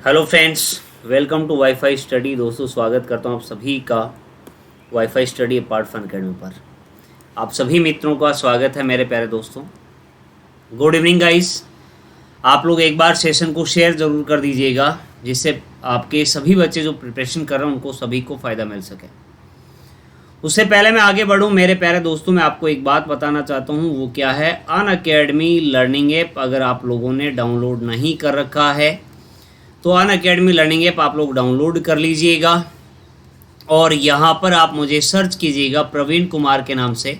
Hello friends, welcome to WiFi Study. दोस्तों, स्वागत करता हूँ आप सभी का WiFi Study Part Fun Academy पर। आप सभी मित्रों का स्वागत है मेरे प्यारे दोस्तों। Good evening guys. आप लोग एक बार सेशन को शेयर ज़रूर कर दीजिएगा, जिससे आपके सभी बच्चे जो प्रिपरेशन कर रहे हैं उनको सभी को फ़ायदा मिल सके। उससे पहले मैं आगे बढ़ूँ मेरे प्यारे दोस्तों, मैं आपको एक बात बताना चाहता हूँ। वो क्या है? अनअकैडमी लर्निंग ऐप अगर आप लोगों ने डाउनलोड नहीं कर रखा है तो अनअकैडमी लर्निंग ऐप आप लोग डाउनलोड कर लीजिएगा और यहाँ पर आप मुझे सर्च कीजिएगा प्रवीण कुमार के नाम से।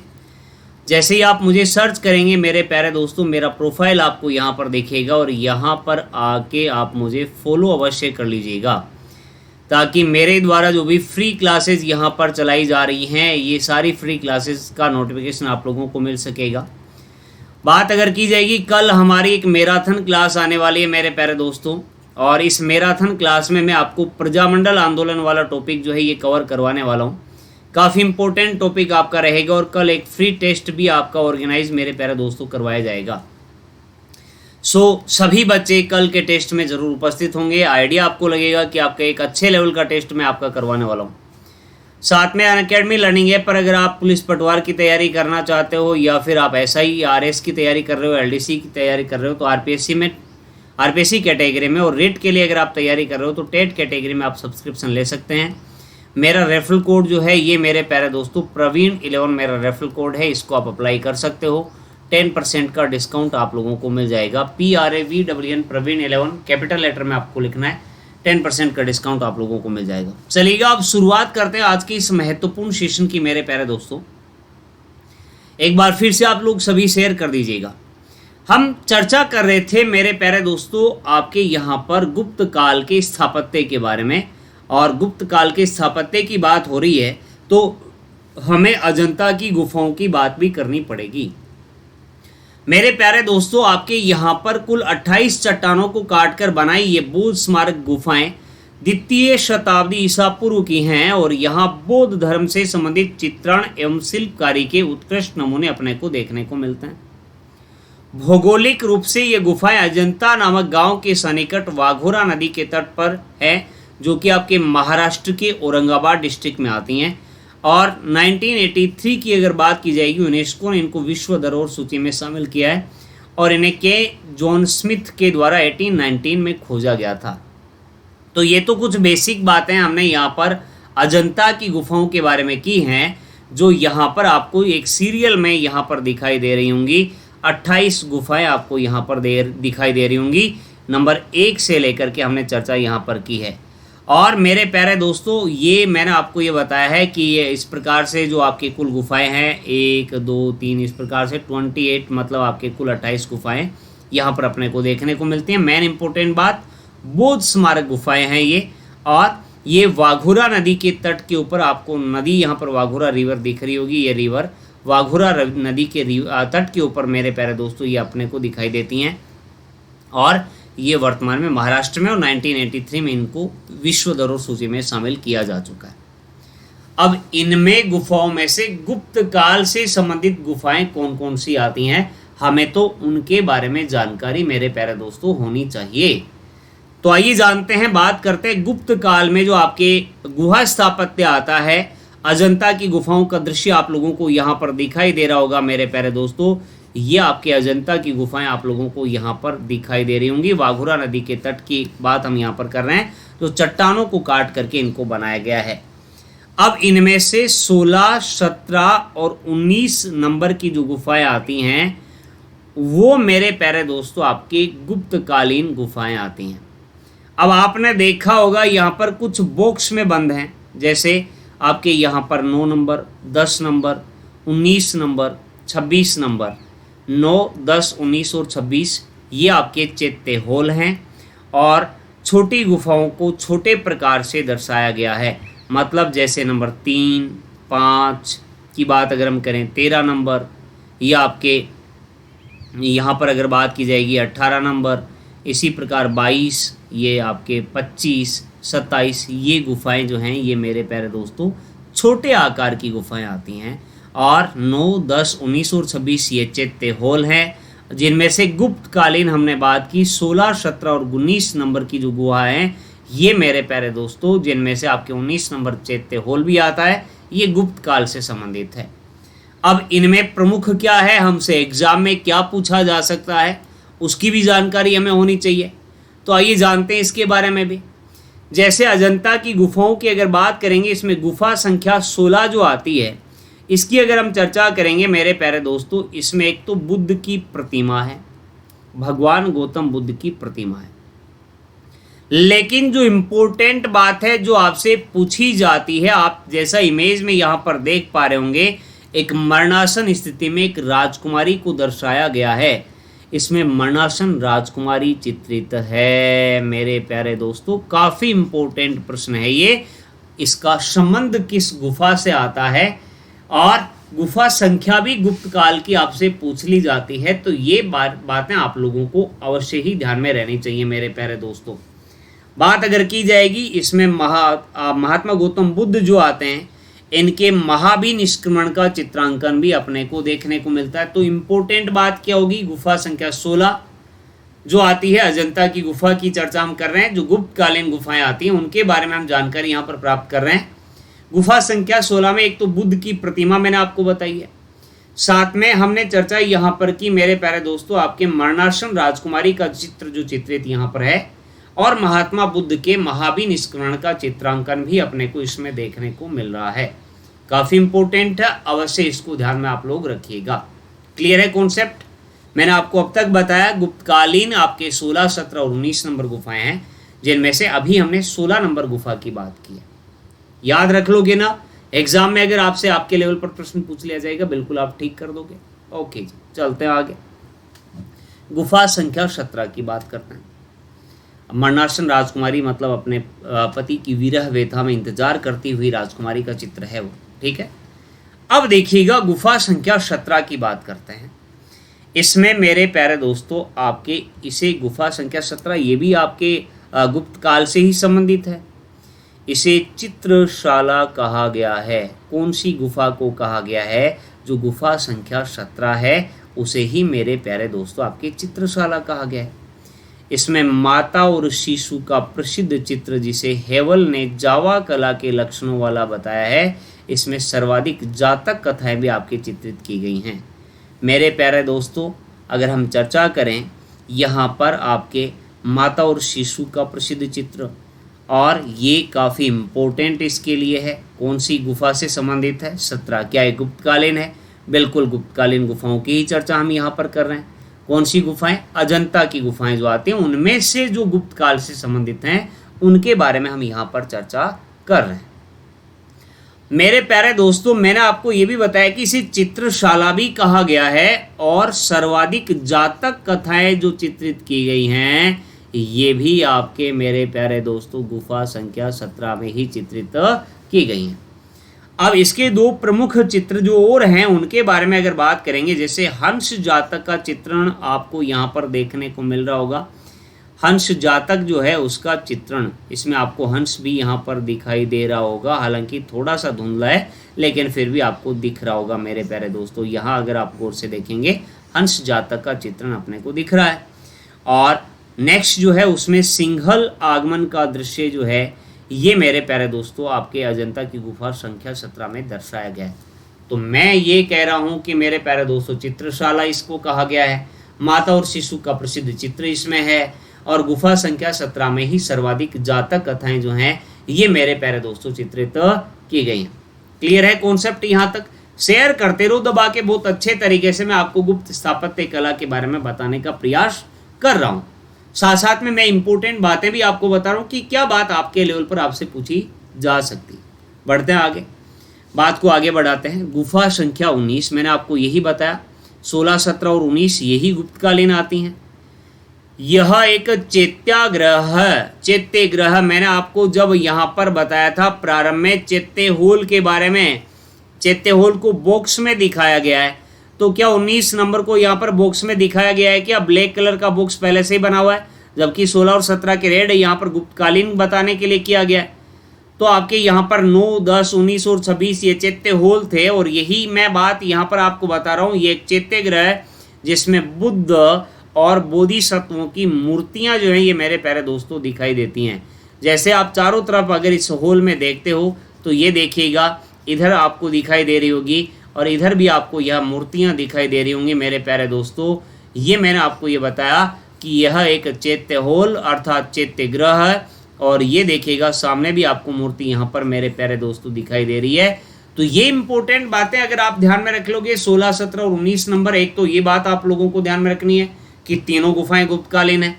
जैसे ही आप मुझे सर्च करेंगे मेरे प्यारे दोस्तों, मेरा प्रोफाइल आपको यहाँ पर दिखेगा और यहाँ पर आके आप मुझे फॉलो अवश्य कर लीजिएगा, ताकि मेरे द्वारा जो भी फ्री क्लासेस यहाँ पर चलाई जा रही हैं, ये सारी फ्री क्लासेस का नोटिफिकेशन आप लोगों को मिल सकेगा। बात अगर की जाएगी, कल हमारी एक मैराथन क्लास आने वाली है मेरे प्यारे दोस्तों, और इस मैराथन क्लास में मैं आपको प्रजामंडल आंदोलन वाला टॉपिक जो है ये कवर करवाने वाला हूँ। काफ़ी इंपॉर्टेंट टॉपिक आपका रहेगा और कल एक फ्री टेस्ट भी आपका ऑर्गेनाइज मेरे प्यारे दोस्तों करवाया जाएगा। सभी बच्चे कल के टेस्ट में ज़रूर उपस्थित होंगे। आइडिया आपको लगेगा कि आपका एक अच्छे लेवल का टेस्ट मैं आपका करवाने वाला हूँ। साथ में अनअकैडमी लर्निंग ऐप पर अगर आप पुलिस पटवार की तैयारी करना चाहते हो, या फिर आप SI RS की तैयारी कर रहे हो, LDC की तैयारी कर रहे हो, तो RPSC कैटेगरी में, और रेट के लिए अगर आप तैयारी कर रहे हो तो टेट कैटेगरी में आप सब्सक्रिप्शन ले सकते हैं। मेरा रेफरल कोड जो है ये मेरे प्यारे दोस्तों प्रवीण11 मेरा रेफरल कोड है, इसको आप अप्लाई कर सकते हो। 10% का डिस्काउंट आप लोगों को मिल जाएगा। PRAVWN प्रवीण11 कैपिटल लेटर में आपको लिखना है। 10% का डिस्काउंट आप लोगों को मिल जाएगा। चलिएगा, अब शुरुआत करते हैं आज की इस महत्वपूर्ण सेशन की मेरे प्यारे दोस्तों। एक बार फिर से आप लोग सभी शेयर कर दीजिएगा। हम चर्चा कर रहे थे मेरे प्यारे दोस्तों आपके यहाँ पर गुप्त काल के स्थापत्य के बारे में, और गुप्त काल के स्थापत्य की बात हो रही है तो हमें अजंता की गुफाओं की बात भी करनी पड़ेगी। मेरे प्यारे दोस्तों, आपके यहाँ पर कुल 28 चट्टानों को काटकर बनाई ये बौद्ध स्मारक गुफाएं द्वितीय शताब्दी ईसा पूर्व की हैं, और यहाँ बौद्ध धर्म से संबंधित चित्रण एवं शिल्पकारी के उत्कृष्ट नमूने अपने को देखने को मिलते हैं। भौगोलिक रूप से ये गुफाएं अजंता नामक गांव के सन्निकट वाघोरा नदी के तट पर है, जो कि आपके महाराष्ट्र के औरंगाबाद डिस्ट्रिक्ट में आती हैं। और 1983 की अगर बात की जाएगी, यूनेस्को ने इनको विश्व धरोहर सूची में शामिल किया है, और इन्हें के जॉन स्मिथ के द्वारा 1819 में खोजा गया था। तो ये तो कुछ बेसिक बातें हमने यहाँ पर अजंता की गुफाओं के बारे में की हैं, जो यहाँ पर आपको एक सीरियल में यहाँ पर दिखाई दे रही होंगी। 28 गुफाएं आपको यहाँ पर दिखाई दे रही होंगी। नंबर 1 से लेकर के हमने चर्चा यहाँ पर की है। और मेरे प्यारे दोस्तों, ये मैंने आपको ये बताया है कि ये इस प्रकार से जो आपके कुल गुफाएं हैं 1 2 3 इस प्रकार से 28, मतलब आपके कुल 28 गुफाएं यहाँ पर अपने को देखने को मिलती हैं। मेन इंपॉर्टेंट बात, बौद्ध स्मारक गुफाएं हैं ये, और ये वाघोरा नदी के तट के ऊपर आपको नदी यहाँ पर वाघोरा रिवर दिख रही होगी। ये रिवर वाघोरा नदी के तट के ऊपर मेरे प्यारे दोस्तों ये अपने को दिखाई देती हैं, और ये वर्तमान में महाराष्ट्र में और 1983 में इनको विश्व धरोहर सूची में शामिल किया जा चुका है। अब इनमें गुफाओं में से गुप्त काल से संबंधित गुफाएं कौन कौन सी आती हैं, हमें तो उनके बारे में जानकारी मेरे प्यारे दोस्तों होनी चाहिए। तो आइए जानते हैं, बात करते हैं गुप्त काल में जो आपके गुहा स्थापत्य आता है। अजंता की गुफाओं का दृश्य आप लोगों को यहाँ पर दिखाई दे रहा होगा मेरे प्यारे दोस्तों। ये आपके अजंता की गुफाएं आप लोगों को यहाँ पर दिखाई दे रही होंगी। वाघोरा नदी के तट की बात हम यहाँ पर कर रहे हैं, तो चट्टानों को काट करके इनको बनाया गया है। अब इनमें से 16, 17 और 19 नंबर की जो गुफाएं आती हैं वो मेरे प्यारे दोस्तों आपकी गुप्तकालीन गुफाएं आती हैं। अब आपने देखा होगा यहाँ पर कुछ बॉक्स में बंद हैं, जैसे आपके यहाँ पर 9 नंबर, 10 नंबर, 19 नंबर, 26 नंबर। 9, 10, 19 और 26 ये आपके चैत्य होल हैं, और छोटी गुफाओं को छोटे प्रकार से दर्शाया गया है। मतलब जैसे नंबर 3, 5 की बात अगर हम करें, 13 नंबर, या आपके यहाँ पर अगर बात की जाएगी 18 नंबर, इसी प्रकार 22, ये आपके 25, 27 ये गुफाएं जो हैं ये मेरे प्यारे दोस्तों छोटे आकार की गुफाएं आती हैं। और 9, 10, 19 और 26 ये चैत्य होल हैं, जिनमें से गुप्तकालीन हमने बात की 16, 17 और 19 नंबर की जो गुहा हैं, ये मेरे प्यारे दोस्तों, जिनमें से आपके 19 नंबर चैत्य होल भी आता है, ये गुप्त काल से संबंधित है। अब इनमें प्रमुख क्या है, हमसे एग्जाम में क्या पूछा जा सकता है, उसकी भी जानकारी हमें होनी चाहिए। तो आइए जानते हैं इसके बारे में भी। जैसे अजंता की गुफाओं की अगर बात करेंगे, इसमें गुफा संख्या 16 जो आती है, इसकी अगर हम चर्चा करेंगे मेरे प्यारे दोस्तों, इसमें एक तो बुद्ध की प्रतिमा है, भगवान गौतम बुद्ध की प्रतिमा है। लेकिन जो इम्पोर्टेंट बात है जो आपसे पूछी जाती है, आप जैसा इमेज में यहाँ पर देख पा रहे होंगे, एक मरणासन स्थिति में एक राजकुमारी को दर्शाया गया है। इसमें मरणासन राजकुमारी चित्रित है मेरे प्यारे दोस्तों। काफ़ी इम्पोर्टेंट प्रश्न है ये। इसका संबंध किस गुफा से आता है और गुफा संख्या भी गुप्त काल की आपसे पूछ ली जाती है। तो ये बातें आप लोगों को अवश्य ही ध्यान में रहनी चाहिए मेरे प्यारे दोस्तों। बात अगर की जाएगी, इसमें महात्मा गौतम बुद्ध जो आते हैं, इनके महाभिनिष्क्रमण का चित्रांकन भी अपने को देखने को मिलता है। तो इम्पोर्टेंट बात क्या होगी, गुफा संख्या 16 जो आती है, अजंता की गुफा की चर्चा हम कर रहे हैं। जो गुप्तकालीन गुफाएं आती हैं उनके बारे में हम जानकारी यहाँ पर प्राप्त कर रहे हैं। गुफा संख्या 16 में एक तो बुद्ध की प्रतिमा मैंने आपको बताई है, साथ में हमने चर्चा यहाँ पर की मेरे प्यारे दोस्तों, आपके मरणासन राजकुमारी का चित्र जो चित्रित यहाँ पर है, और महात्मा बुद्ध के महाभिनिष्क्रमण का चित्रांकन भी अपने को इसमें देखने को मिल रहा है। काफ़ी इंपॉर्टेंट है, अवश्य इसको ध्यान में आप लोग रखिएगा। क्लियर है कॉन्सेप्ट? मैंने आपको अब तक बताया गुप्तकालीन आपके 16, 17 और 19 नंबर गुफाएं हैं, जिनमें से अभी हमने 16 नंबर गुफा की बात की है। याद रख लोगे ना? एग्जाम में अगर आपसे आपके लेवल पर प्रश्न पूछ लिया जाएगा, बिल्कुल आप ठीक कर दोगे। ओके जी, चलते हैं आगे। गुफा संख्या 17 की बात करते हैं। मरणासन राजकुमारी मतलब अपने पति की विरह व्यथा में इंतजार करती हुई राजकुमारी का चित्र है वो, ठीक है। अब देखिएगा गुफा संख्या 17 की बात करते हैं। इसमें मेरे प्यारे दोस्तों आपके इसे गुफा संख्या 17 ये भी आपके गुप्त काल से ही संबंधित है। इसे चित्रशाला कहा गया है। कौन सी गुफा को कहा गया है? जो गुफा संख्या 17 है उसे ही मेरे प्यारे दोस्तों आपके चित्रशाला कहा गया है। इसमें माता और शिशु का प्रसिद्ध चित्र, जिसे हेवल ने जावा कला के लक्षणों वाला बताया है, इसमें सर्वाधिक जातक कथाएं भी आपके चित्रित की गई हैं। मेरे प्यारे दोस्तों अगर हम चर्चा करें यहाँ पर आपके माता और शिशु का प्रसिद्ध चित्र, और ये काफ़ी इम्पोर्टेंट इसके लिए है। कौन सी गुफा से संबंधित है? 17। क्या ये गुप्तकालीन है? बिल्कुल गुप्तकालीन गुफाओं की ही चर्चा हम यहाँ पर कर रहे हैं। कौन सी गुफाएं? अजंता की गुफाएं जो आती हैं, उनमें से जो गुप्त काल से संबंधित हैं उनके बारे में हम यहाँ पर चर्चा कर रहे हैं। मेरे प्यारे दोस्तों मैंने आपको ये भी बताया कि इसे चित्रशाला भी कहा गया है, और सर्वाधिक जातक कथाएं जो चित्रित की गई हैं ये भी आपके मेरे प्यारे दोस्तों गुफा संख्या 17 में ही चित्रित की गई हैं। अब इसके दो प्रमुख चित्र जो और हैं उनके बारे में अगर बात करेंगे, जैसे हंस जातक का चित्रण आपको यहाँ पर देखने को मिल रहा होगा। हंस जातक जो है उसका चित्रण, इसमें आपको हंस भी यहाँ पर दिखाई दे रहा होगा, हालांकि थोड़ा सा धुंधला है लेकिन फिर भी आपको दिख रहा होगा मेरे प्यारे दोस्तों। यहाँ अगर आप गौर से देखेंगे हंस जातक का चित्रण अपने को दिख रहा है। और नेक्स्ट जो है उसमें सिंघल आगमन का दृश्य जो है ये मेरे प्यारे दोस्तों आपके अजंता की गुफा संख्या 17 में दर्शाया गया है। तो मैं ये कह रहा हूँ कि मेरे प्यारे दोस्तों चित्रशाला इसको कहा गया है, माता और शिशु का प्रसिद्ध चित्र इसमें है, और गुफा संख्या 17 में ही सर्वाधिक जातक कथाएं जो हैं ये मेरे प्यारे दोस्तों चित्रित की गई हैं। क्लियर है कॉन्सेप्ट? यहाँ तक शेयर करते रहो दबा के। बहुत अच्छे तरीके से मैं आपको गुप्त स्थापत्य कला के बारे में बताने का प्रयास कर रहा हूँ। साथ साथ में मैं इंपॉर्टेंट बातें भी आपको बता रहा हूँ कि क्या बात आपके लेवल पर आपसे पूछी जा सकती। बढ़ते हैं आगे, बात को आगे बढ़ाते हैं। गुफा संख्या 19 मैंने आपको यही बताया, 16, 17 और 19 यही गुप्तकालीन आती हैं। यह एक चैत्याग्रह है। चैत्यग्रह मैंने आपको जब यहाँ पर बताया था प्रारंभ में चैत्य होल के बारे में, चैत्य होल को बॉक्स में दिखाया गया है। तो क्या 19 नंबर को यहाँ पर बॉक्स में दिखाया गया है? क्या ब्लैक कलर का बॉक्स पहले से ही बना हुआ है, जबकि 16 और 17 के रेड यहाँ पर गुप्तकालीन बताने के लिए किया गया है। तो आपके यहाँ पर 9, 10, 19 और 26 ये चैत्य होल थे, और यही मैं बात यहाँ पर आपको बता रहा हूँ। ये एक चैत्य ग्रह है जिसमें बुद्ध और बोधिसत्वों की मूर्तियां जो हैं ये मेरे प्यारे दोस्तों दिखाई देती हैं। जैसे आप चारों तरफ अगर इस हॉल में देखते हो तो ये देखिएगा, इधर आपको दिखाई दे रही होगी और इधर भी आपको यह मूर्तियां दिखाई दे रही होंगी मेरे प्यारे दोस्तों। ये मैंने आपको ये बताया कि यह एक चैत्य हॉल अर्थात चैत्य ग्रह है, और ये देखिएगा सामने भी आपको मूर्ति यहाँ पर मेरे प्यारे दोस्तों दिखाई दे रही है। तो ये इंपॉर्टेंट बातें अगर आप ध्यान में रख लोगे 16, 17 और 19 नंबर, एक तो ये बात आप लोगों को ध्यान में रखनी है कि तीनों गुफाएं गुप्तकालीन है।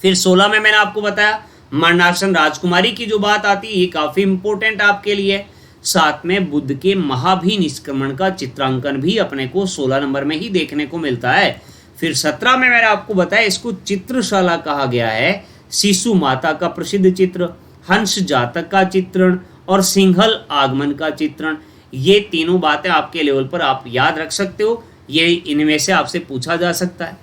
फिर 16 में मैंने आपको बताया मरणासन राजकुमारी की जो बात आती है ये काफी इंपॉर्टेंट आपके लिए। साथ में बुद्ध के महाभिनिष्क्रमण का चित्रांकन भी अपने को 16 नंबर में ही देखने को मिलता है। फिर 17 में मैंने आपको बताया इसको चित्रशाला कहा गया है। शिशु माता का प्रसिद्ध चित्र, हंस जातक का चित्रण और सिंहल आगमन का चित्रण, ये तीनों बातें आपके लेवल पर आप याद रख सकते हो। ये इनमें से आपसे पूछा जा सकता है,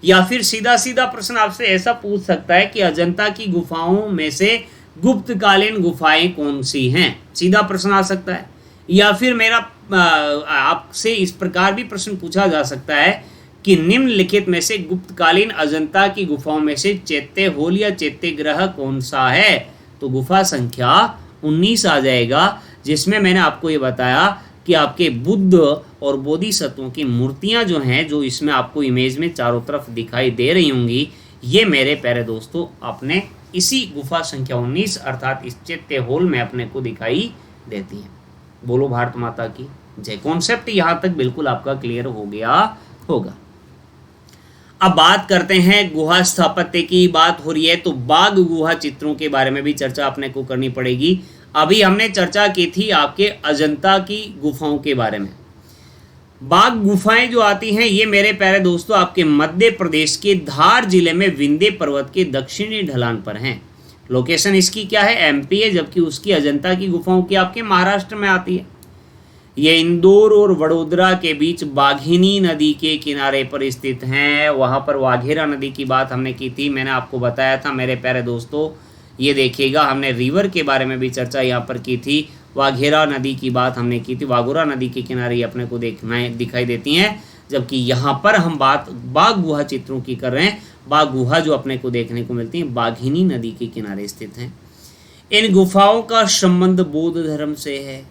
या फिर सीधा सीधा प्रश्न आपसे ऐसा पूछ सकता है कि अजंता की गुफाओं में से गुप्तकालीन गुफाएं कौन सी हैं, सीधा प्रश्न आ सकता है। या फिर मेरा आपसे इस प्रकार भी प्रश्न पूछा जा सकता है कि निम्नलिखित में से गुप्तकालीन अजंता की गुफाओं में से चैत्य होल या चैत्य ग्रह कौन सा है, तो गुफा संख्या 19 आ जाएगा, जिसमें मैंने आपको ये बताया कि आपके बुद्ध और बोधिसत्वों की मूर्तियां जो हैं, जो इसमें आपको इमेज में चारों तरफ दिखाई दे रही होंगी, ये मेरे प्यारे दोस्तों अपने इसी गुफा संख्या 19 अर्थात इस चैत्य होल में अपने को दिखाई देती है। बोलो भारत माता की जय। कॉन्सेप्ट यहाँ तक बिल्कुल आपका क्लियर हो गया होगा। अब बात करते हैं गुहा स्थापत्य की। बात हो रही है तो बाघ गुहा चित्रों के बारे में भी चर्चा अपने को करनी पड़ेगी। अभी हमने चर्चा की थी आपके अजंता की गुफाओं के बारे में। बाघ गुफाएं जो आती हैं ये मेरे प्यारे दोस्तों आपके मध्य प्रदेश के धार जिले में विंध्य पर्वत के दक्षिणी ढलान पर हैं। लोकेशन इसकी क्या है, एमपी है, जबकि उसकी अजंता की गुफाओं की आपके महाराष्ट्र में आती है। ये इंदौर और वडोदरा के बीच बाघिनी नदी के किनारे पर स्थित हैं। वहाँ पर वाघेरा नदी की बात हमने की थी, मैंने आपको बताया था मेरे प्यारे दोस्तों। ये देखिएगा हमने रिवर के बारे में भी चर्चा यहाँ पर की थी, वाघेरा नदी की बात हमने की थी। वाघोरा नदी के किनारे अपने को दिखाई देती हैं, जबकि यहाँ पर हम बात बाघ गुहा चित्रों की कर रहे हैं। बाघ गुहा जो अपने को देखने को मिलती है बाघिनी नदी के किनारे स्थित हैं। इन गुफाओं का संबंध बौद्ध धर्म से है।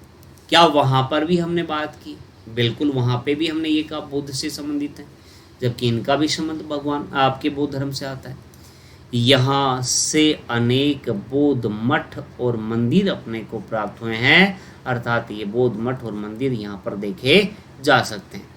क्या वहाँ पर भी हमने बात की? बिल्कुल, वहाँ पे भी हमने ये कहा बुद्ध से संबंधित है, जबकि इनका भी संबंध भगवान आपके बौद्ध धर्म से आता है। यहाँ से अनेक बौद्ध मठ और मंदिर अपने को प्राप्त हुए हैं, अर्थात ये बौद्ध मठ और मंदिर यहाँ पर देखे जा सकते हैं।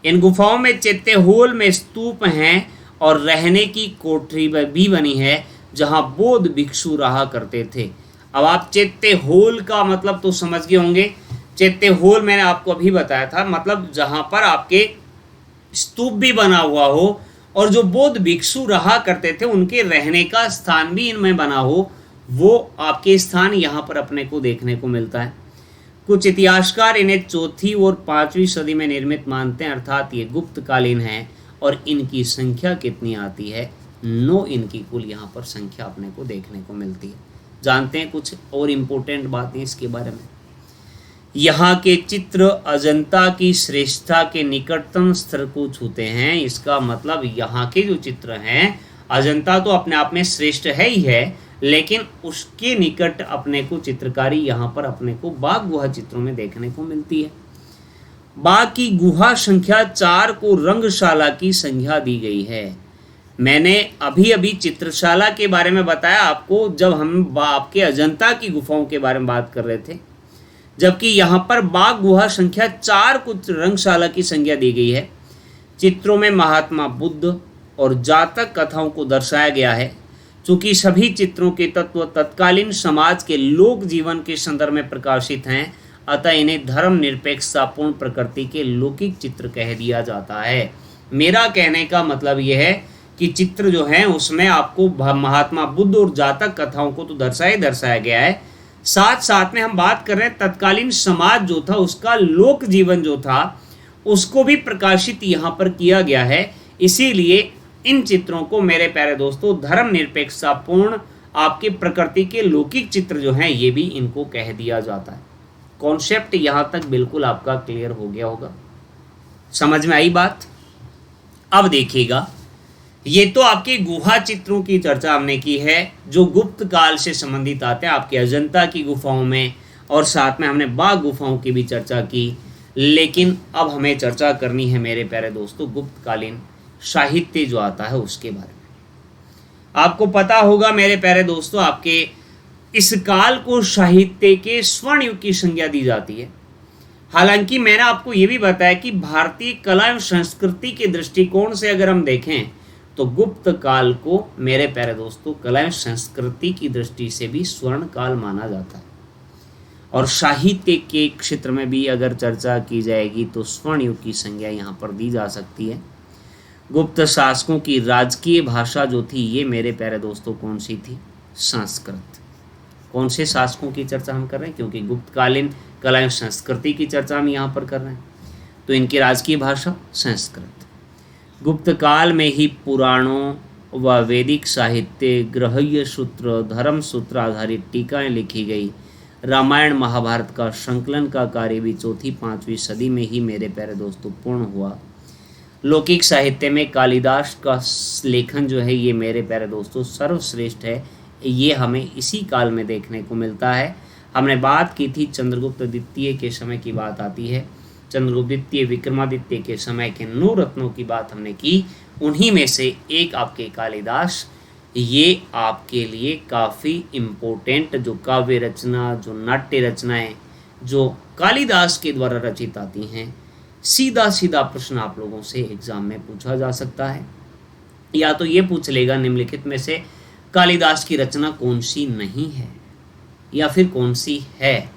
इन गुफाओं में चैत्य होल में स्तूप हैं और रहने की कोठरी भी बनी है जहाँ बौद्ध भिक्षु रहा करते थे। अब आप चैत्य होल का मतलब तो समझ गए होंगे। चैत्य होल मैंने आपको अभी बताया था, मतलब जहाँ पर आपके स्तूप भी बना हुआ हो और जो बौद्ध भिक्षु रहा करते थे उनके रहने का स्थान भी इनमें बना हो, वो आपके स्थान यहाँ पर अपने को देखने को मिलता है। कुछ इतिहासकार इन्हें 4वीं और 5वीं सदी में निर्मित मानते हैं, अर्थात ये गुप्तकालीन है। और इनकी संख्या कितनी आती है? 9 इनकी कुल यहाँ पर संख्या अपने को देखने को मिलती है। जानते हैं कुछ और इम्पोर्टेंट बातें इसके बारे में। यहाँ के चित्र अजंता की श्रेष्ठता के निकटतम स्तर को छूते हैं। इसका मतलब यहाँ के जो चित्र हैं, अजंता तो अपने आप में श्रेष्ठ है ही है, लेकिन उसके निकट अपने को चित्रकारी यहाँ पर अपने को बाघ गुहा चित्रों में देखने को मिलती है। बाघ की गुहा संख्या 4 को रंगशाला की संज्ञा दी गई है। मैंने अभी अभी चित्रशाला के बारे में बताया आपको जब हम आपके अजंता की गुफाओं के बारे में बात कर रहे थे, जबकि यहाँ पर बाघ गुहा संख्या 4 को रंगशाला की संज्ञा दी गई है। चित्रों में महात्मा बुद्ध और जातक कथाओं को दर्शाया गया है। चूँकि सभी चित्रों के तत्व तत्कालीन समाज के लोक जीवन के संदर्भ में प्रकाशित हैं, अतः इन्हें धर्मनिरपेक्षतापूर्ण प्रकृति के लौकिक चित्र कह दिया जाता है। मेरा कहने का मतलब यह है कि चित्र जो हैं उसमें आपको महात्मा बुद्ध और जातक कथाओं को तो दर्शाया गया है, साथ साथ में हम बात कर रहे हैं तत्कालीन समाज जो था उसका लोक जीवन जो था उसको भी प्रकाशित यहाँ पर किया गया है। इसीलिए इन चित्रों को मेरे प्यारे दोस्तों धर्मनिरपेक्षतापूर्ण आपके प्रकृति के लौकिक चित्र जो हैं ये भी इनको कह दिया जाता है। कॉन्सेप्ट यहाँ तक बिल्कुल आपका क्लियर हो गया होगा, समझ में आई बात? अब देखिएगा, ये तो आपके गुहा चित्रों की चर्चा हमने की है जो गुप्त काल से संबंधित आते हैं, आपके अजंता की गुफाओं में, और साथ में हमने बाघ गुफाओं की भी चर्चा की। लेकिन अब हमें चर्चा करनी है मेरे प्यारे दोस्तों गुप्तकालीन साहित्य जो आता है उसके बारे में। आपको पता होगा मेरे प्यारे दोस्तों, आपके इस काल को साहित्य के स्वर्ण युग की संज्ञा दी जाती है। हालांकि मैंने आपको ये भी बताया कि भारतीय कला एवं संस्कृति के दृष्टिकोण से अगर हम देखें तो गुप्त काल को मेरे प्यारे दोस्तों कला एवं संस्कृति की दृष्टि से भी स्वर्ण काल माना जाता है। और साहित्य के क्षेत्र में भी अगर चर्चा की जाएगी तो स्वर्ण युग की संज्ञा यहाँ पर दी जा सकती है। गुप्त शासकों की राजकीय भाषा जो थी ये मेरे प्यारे दोस्तों कौन सी थी? संस्कृत। कौन से शासकों की चर्चा हम कर रहे हैं? क्योंकि गुप्तकालीन कला एवं संस्कृति की चर्चा हम यहाँ पर कर रहे हैं, तो इनकी राजकीय भाषा संस्कृत। गुप्त काल में ही पुराणों व वैदिक साहित्य, गृह्य सूत्र, धर्म सूत्र आधारित टीकाएँ लिखी गई। रामायण महाभारत का संकलन का कार्य भी 4वीं-5वीं सदी में ही मेरे प्यारे दोस्तों पूर्ण हुआ। लौकिक साहित्य में कालिदास का लेखन जो है ये मेरे प्यारे दोस्तों सर्वश्रेष्ठ है। ये हमें इसी काल में देखने को मिलता है। हमने बात की थी चंद्रगुप्त द्वितीय के समय की बात आती है, चंद्रगुप्त द्वितीय विक्रमादित्य के समय के 9 रत्नों की बात हमने की, उन्हीं में से एक आपके कालिदास। ये आपके लिए काफ़ी इम्पोर्टेंट जो काव्य रचना, जो नाट्य रचनाएं जो कालिदास के द्वारा रचित आती हैं, सीधा सीधा प्रश्न आप लोगों से एग्जाम में पूछा जा सकता है। या तो ये पूछ लेगा निम्नलिखित में से कालिदास की रचना कौन सी नहीं है, या फिर कौन सी है,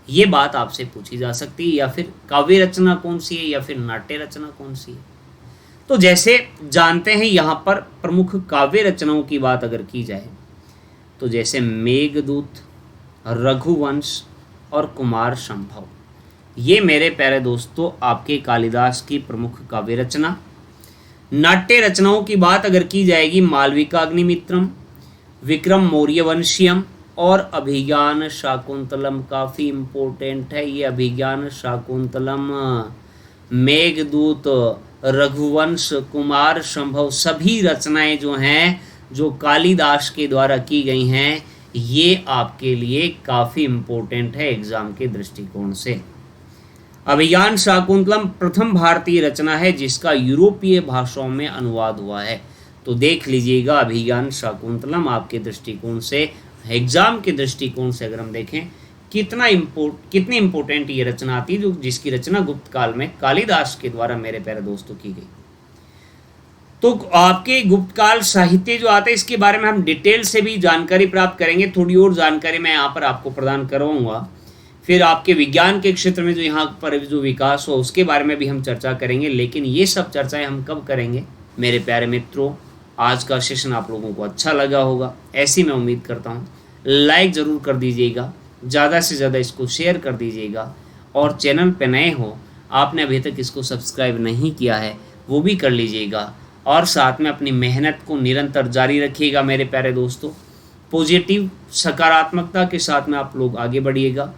ये बात आपसे पूछी जा सकती है। या फिर काव्य रचना कौन सी है, या फिर नाट्य रचना कौन सी है। तो जैसे जानते हैं यहाँ पर प्रमुख काव्य रचनाओं की बात अगर की जाए तो जैसे मेघदूत, रघुवंश और कुमार संभव, ये मेरे प्यारे दोस्तों आपके कालिदास की प्रमुख काव्य रचना। नाट्य रचनाओं की बात अगर की जाएगी मालविकाग्निमित्रम, विक्रम मौर्यवंशियम और अभिज्ञान शाकुंतलम काफ़ी इम्पोर्टेंट है। ये अभिज्ञान शाकुंतलम, मेघदूत, रघुवंश, कुमार संभव सभी रचनाएं जो हैं जो कालिदास के द्वारा की गई हैं ये आपके लिए काफ़ी इम्पोर्टेंट है एग्जाम के दृष्टिकोण से। अभिज्ञान शाकुंतलम प्रथम भारतीय रचना है जिसका यूरोपीय भाषाओं में अनुवाद हुआ है। तो देख लीजिएगा अभिज्ञान शाकुंतलम आपके दृष्टिकोण से, एग्जाम के दृष्टिकोण से अगर हम देखें कितनी इम्पोर्टेंट ये रचना आती है जो जिसकी रचना गुप्त काल में कालिदास के द्वारा मेरे प्यारे दोस्तों की गई। तो आपके गुप्त काल साहित्य जो आता है इसके बारे में हम डिटेल से भी जानकारी प्राप्त करेंगे। थोड़ी और जानकारी मैं यहाँ पर आपको प्रदान करवाऊंगा। फिर आपके विज्ञान के क्षेत्र में जो यहाँ पर जो विकास हो उसके बारे में भी हम चर्चा करेंगे। लेकिन ये सब चर्चाएं हम कब करेंगे मेरे प्यारे मित्रों? आज का सेशन आप लोगों को अच्छा लगा होगा, ऐसी मैं उम्मीद करता हूँ। लाइक ज़रूर कर दीजिएगा, ज़्यादा से ज़्यादा इसको शेयर कर दीजिएगा, और चैनल पे नए हो आपने अभी तक इसको सब्सक्राइब नहीं किया है वो भी कर लीजिएगा, और साथ में अपनी मेहनत को निरंतर जारी रखिएगा मेरे प्यारे दोस्तों। पॉजिटिव सकारात्मकता के साथ में आप लोग आगे बढ़िएगा,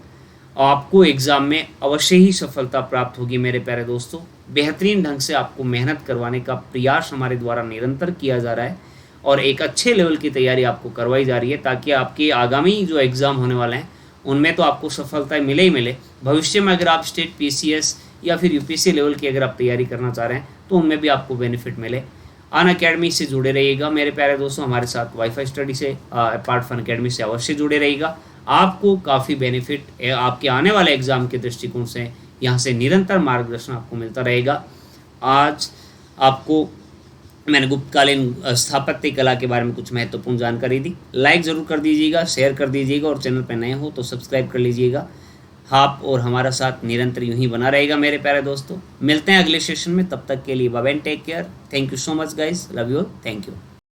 आपको एग्ज़ाम में अवश्य ही सफलता प्राप्त होगी मेरे प्यारे दोस्तों। बेहतरीन ढंग से आपको मेहनत करवाने का प्रयास हमारे द्वारा निरंतर किया जा रहा है और एक अच्छे लेवल की तैयारी आपको करवाई जा रही है ताकि आपके आगामी जो एग्ज़ाम होने वाले हैं उनमें तो आपको सफलता मिले ही मिले। भविष्य में अगर आप स्टेट PCS या फिर UPSC लेवल की अगर आप तैयारी करना चाह रहे हैं तो उनमें भी आपको बेनिफिट मिले। अनअकैडमी से जुड़े रहिएगा मेरे प्यारे दोस्तों, हमारे साथ वाईफाई स्टडी से अपार्ट फ्रॉम अकेडमी से अवश्य जुड़े रहिएगा। आपको काफ़ी बेनिफिट आपके आने वाले एग्ज़ाम के दृष्टिकोण से यहाँ से निरंतर मार्गदर्शन आपको मिलता रहेगा। आज आपको मैंने गुप्तकालीन स्थापत्य कला के बारे में कुछ महत्वपूर्ण जानकारी दी। लाइक ज़रूर कर दीजिएगा, शेयर कर दीजिएगा, और चैनल पर नए हो तो सब्सक्राइब कर लीजिएगा। आप और हमारा साथ निरंतर यूं ही बना रहेगा मेरे प्यारे दोस्तों। मिलते हैं अगले सेशन में, तब तक के लिए bye bye, take care, thank you so much guys, love you, thank you.